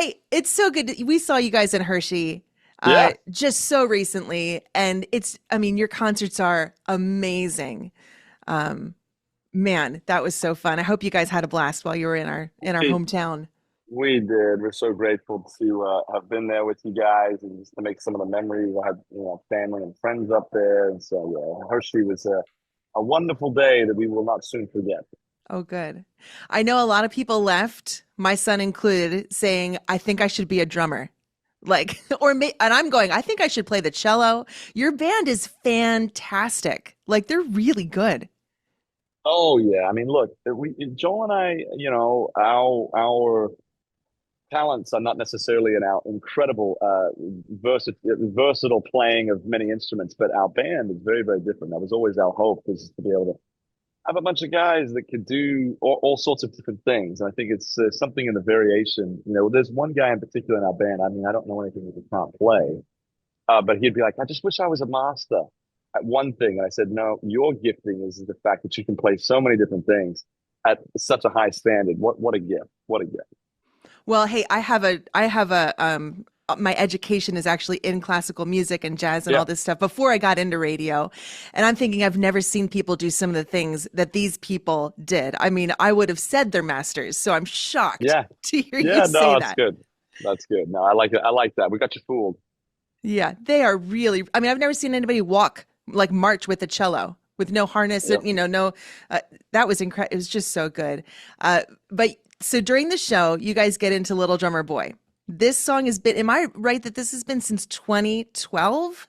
Hey, it's so good. We saw you guys in Hershey Yeah. just so recently, and I mean, your concerts are amazing. Um, Man, that was so fun. I hope you guys had a blast while you were in our We, hometown. we did. We're so grateful to have been there with you guys and just to make some of the memories. I had, family and friends up there. And so, yeah, Hershey was a wonderful day that we will not soon forget. Oh, good. I know a lot of people left, my son included, saying, I think I should be a drummer. Like, and I'm going, I think I should play the cello. Your band is fantastic. Like, they're really good. Oh, yeah. I mean, look, Joel and I, our talents are not necessarily in our incredible versatile playing of many instruments, but our band is very, very different. That was always our hope, is to be able to have a bunch of guys that could do all sorts of different things. And I think it's something in the variation. There's one guy in particular in our band. I mean, I don't know anything that he can't play, but he'd be like, I just wish I was a master at one thing. And I said, no, your gifting is the fact that you can play so many different things at such a high standard. What a gift. What a gift. Well, hey, my education is actually in classical music and jazz and Yeah. all this stuff before I got into radio. And I'm thinking I've never seen people do some of the things that these people did. I mean, I would have said they're masters, so I'm shocked Yeah. to hear you Yeah. No, say that's that. good. That's good. No, I like it. I like that. We got you fooled. Yeah, they are really, I mean, I've never seen anybody walk like march with a cello with no harness, Yeah. no, that was incredible. It was just so good. But so during the show, you guys get into Little Drummer Boy. This song has been, am I right that this has been since 2012?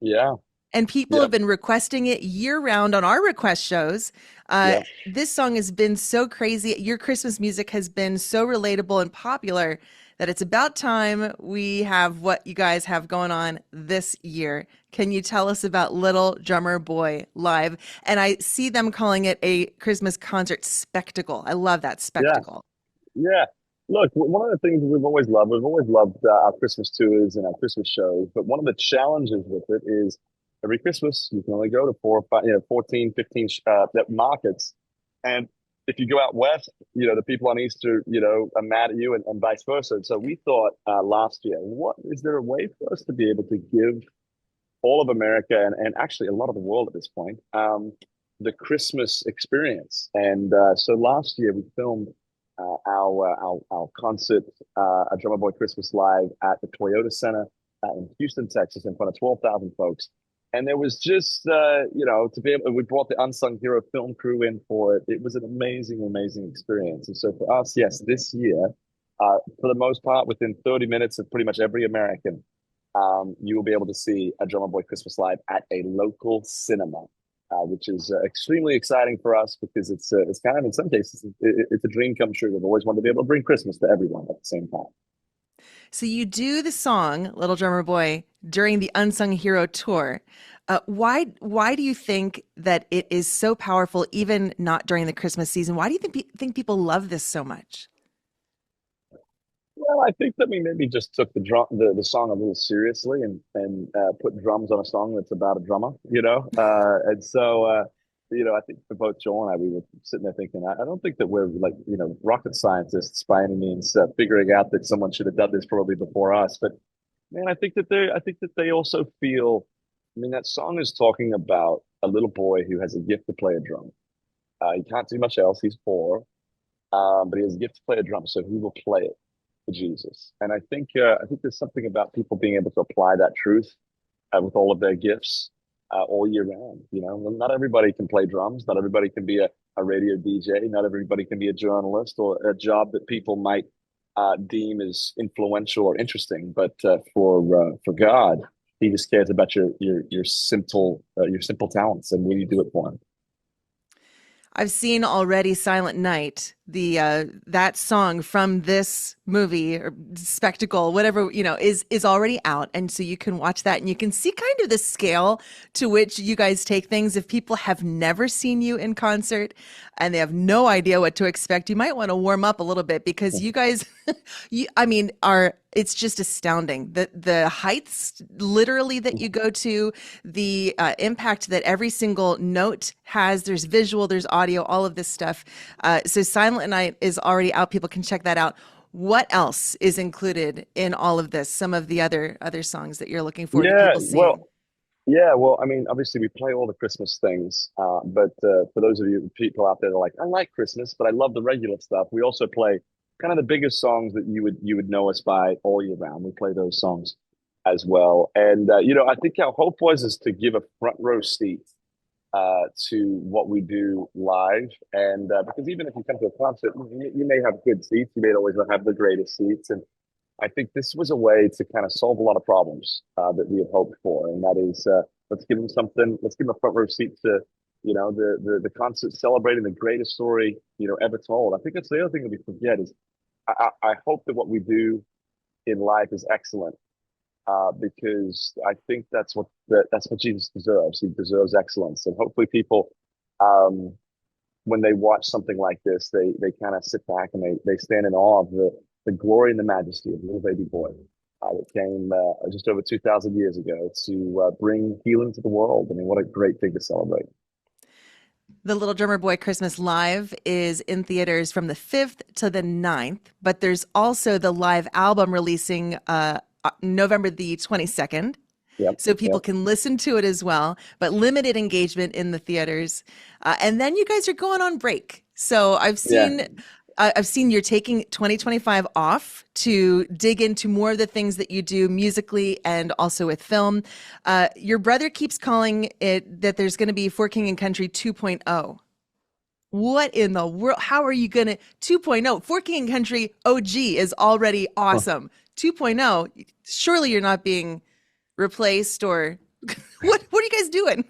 Yeah. And people Yeah. have been requesting it year round on our request shows. Yeah. This song has been so crazy. Your Christmas music has been so relatable and popular that it's about time we have what you guys have going on this year. Can you tell us about Little Drummer Boy Live? And I see them calling it a Christmas concert spectacle. I love that Yeah. spectacle. Yeah. Look, one of the things we've always loved our Christmas tours and our Christmas shows. But one of the challenges with it is every Christmas, you can only go to 4 or 5, 14, 15 markets. And if you go out west, the people on Easter, are mad at you and vice versa. So we thought last year, is there a way for us to be able to give all of America and actually a lot of the world at this point, the Christmas experience? And so last year we filmed our concert, a Drummer Boy Christmas Live at the Toyota Center in Houston, Texas, in front of 12,000 folks. And there was just, to be able, we brought the Unsung Hero film crew in for it. It was an amazing, amazing experience. And so for us, yes, this year, for the most part, within 30 minutes of pretty much every American, you will be able to see a Drummer Boy Christmas Live at a local cinema, which is extremely exciting for us because it's kind of, in some cases, it's a dream come true. We've always wanted to be able to bring Christmas to everyone at the same time. So you do the song Little Drummer Boy during the Unsung Hero tour. Why do you think that it is so powerful, even not during the Christmas season? Why do you think people love this so much? Well, I think that we maybe just took the song a little seriously and put drums on a song that's about a drummer, and so I think for both Joel and I, we were sitting there thinking, I don't think that we're like rocket scientists by any means, figuring out that someone should have done this probably before us, but man, I think that they also feel. I mean, that song is talking about a little boy who has a gift to play a drum. He can't do much else. He's poor, but he has a gift to play a drum, so he will play it for Jesus. And I think there's something about people being able to apply that truth with all of their gifts all year round. Well, not everybody can play drums. Not everybody can be a radio DJ. Not everybody can be a journalist or a job that people might deem as influential or interesting. But for God, He just cares about your simple talents, and will you do it for Him? I've seen already Silent Night, the that song from this movie or spectacle, whatever, is already out. And so you can watch that and you can see kind of the scale to which you guys take things. If people have never seen you in concert and they have no idea what to expect, you might want to warm up a little bit because you guys, I mean, it's just astounding the heights literally that you go to, the impact that every single note has. There's visual, there's audio, all of this stuff. So Silent Night is already out. People can check that out. What else is included in all of this? Some of the other songs that you're looking forward to Yeah, people well, seeing. yeah, well, I mean, obviously we play all the Christmas things, but for those of you people out there that are like, I like Christmas, but I love the regular stuff. We also play kind of the biggest songs that you would know us by all year round. We play those songs as well, and I think our hope was is to give a front row seat to what we do live, and because even if you come to a concert, you may have good seats, you may not always not have the greatest seats, and I think this was a way to kind of solve a lot of problems that we had hoped for, and that is let's give them something. Let's give them a front row seat to, the concert celebrating the greatest story ever told. I think that's the other thing that we forget is I hope that what we do in life is excellent because I think that's what Jesus deserves. He deserves excellence, and hopefully people. When they watch something like this, they kind of sit back and they stand in awe of the glory and the majesty of the little baby boy that came just over 2,000 years ago to bring healing to the world. I mean, what a great thing to celebrate. The Little Drummer Boy Christmas Live is in theaters from the 5th to the 9th, but there's also the live album releasing November the 22nd. Yep, So people yep, can listen to it as well, but limited engagement in the theaters. And then you guys are going on break. So yeah. I've seen you're taking 2025 off to dig into more of the things that you do musically and also with film. Your brother keeps calling it that there's going to be For King and Country 2.0. What in the world? How are you going to 2.0? For King and Country OG is already awesome. 2.0, surely you're not being replaced or what are you guys doing?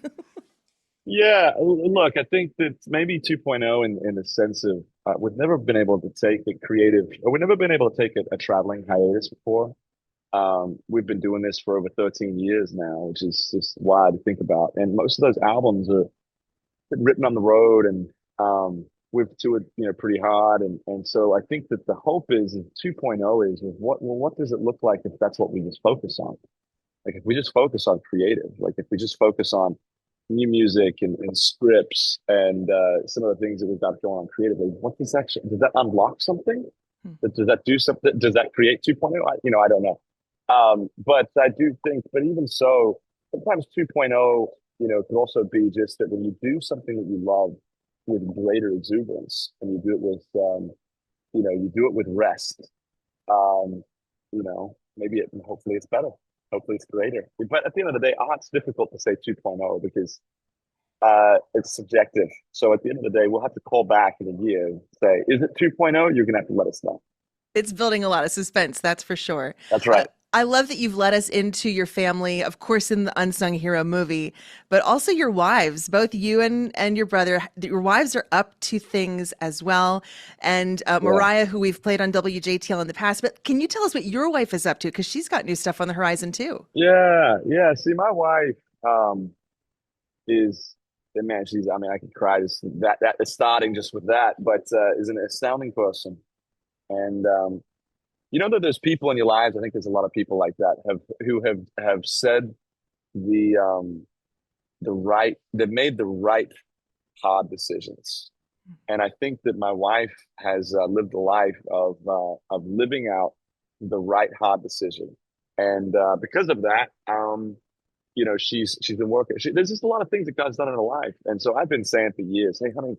Yeah, look, I think that maybe 2.0 in the sense of we've never been able to take a creative, or we've never been able to take a traveling hiatus before. We've been doing this for over 13 years now, which is just wild to think about. And most of those albums are been written on the road, and we've toured, pretty hard. And so I think that the hope is 2.0 is what does it look like if that's what we just focus on? Like if we just focus on creative, like if we just focus on new music and scripts and some of the things that we've got going on creatively, what does that unlock something? Does that do something? Does that create 2.0? I don't know. But I do think, but even so, sometimes 2.0, could also be just that when you do something that you love with greater exuberance and you do it with, you do it with rest, maybe hopefully it's better. Hopefully it's greater. But at the end of the day, it's difficult to say 2.0 because it's subjective. So at the end of the day, we'll have to call back in a year and say, is it 2.0? You're going to have to let us know. It's building a lot of suspense, that's for sure. That's right. I love that you've let us into your family, of course, in the Unsung Hero movie, but also your wives, both you and your brother. Your wives are up to things as well. And Yeah. Mariah, who we've played on WJTL in the past, but can you tell us what your wife is up to? Because she's got new stuff on the horizon too. Yeah. Yeah. See, my wife is, man, I mean, I could cry just that is starting just with that, but is an astounding person. And you know that there's people in your lives. I think there's a lot of people like that who have said they've made the right hard decisions. And I think that my wife has lived a life of living out the right hard decision. And because of that, she's been working. There's just a lot of things that God's done in her life. And so I've been saying for years, hey, honey,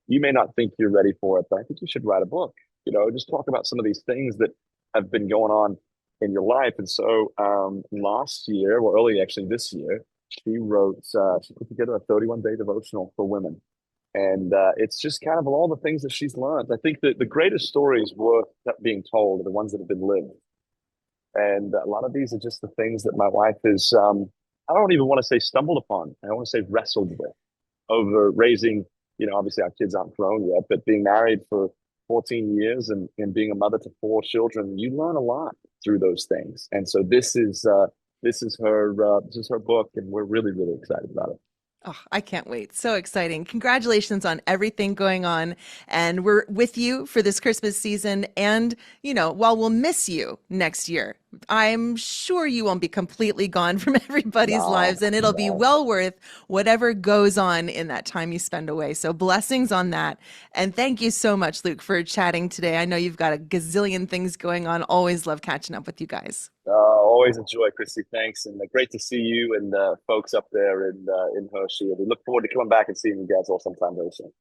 you may not think you're ready for it, but I think you should write a book. Just talk about some of these things that have been going on in your life. And so last year, well, early actually this year, she put together a 31-day devotional for women. And it's just kind of all the things that she's learned. I think that the greatest stories worth being told are the ones that have been lived. And a lot of these are just the things that my wife is, I don't even want to say stumbled upon. I want to say wrestled with over raising, obviously our kids aren't grown yet, but being married for 14 years and being a mother to four children, you learn a lot through those things. And so this is her book, and we're really, really excited about it. Oh, I can't wait. So exciting. Congratulations on everything going on. And we're with you for this Christmas season. And, while we'll miss you next year, I'm sure you won't be completely gone from everybody's No, lives, and it'll be no. well worth whatever goes on in that time you spend away. So, blessings on that. And thank you so much, Luke, for chatting today. I know you've got a gazillion things going on. Always love catching up with you guys. Always enjoy, Kristi. Thanks, and great to see you and folks up there in Hershey. And we look forward to coming back and seeing you guys all sometime very soon.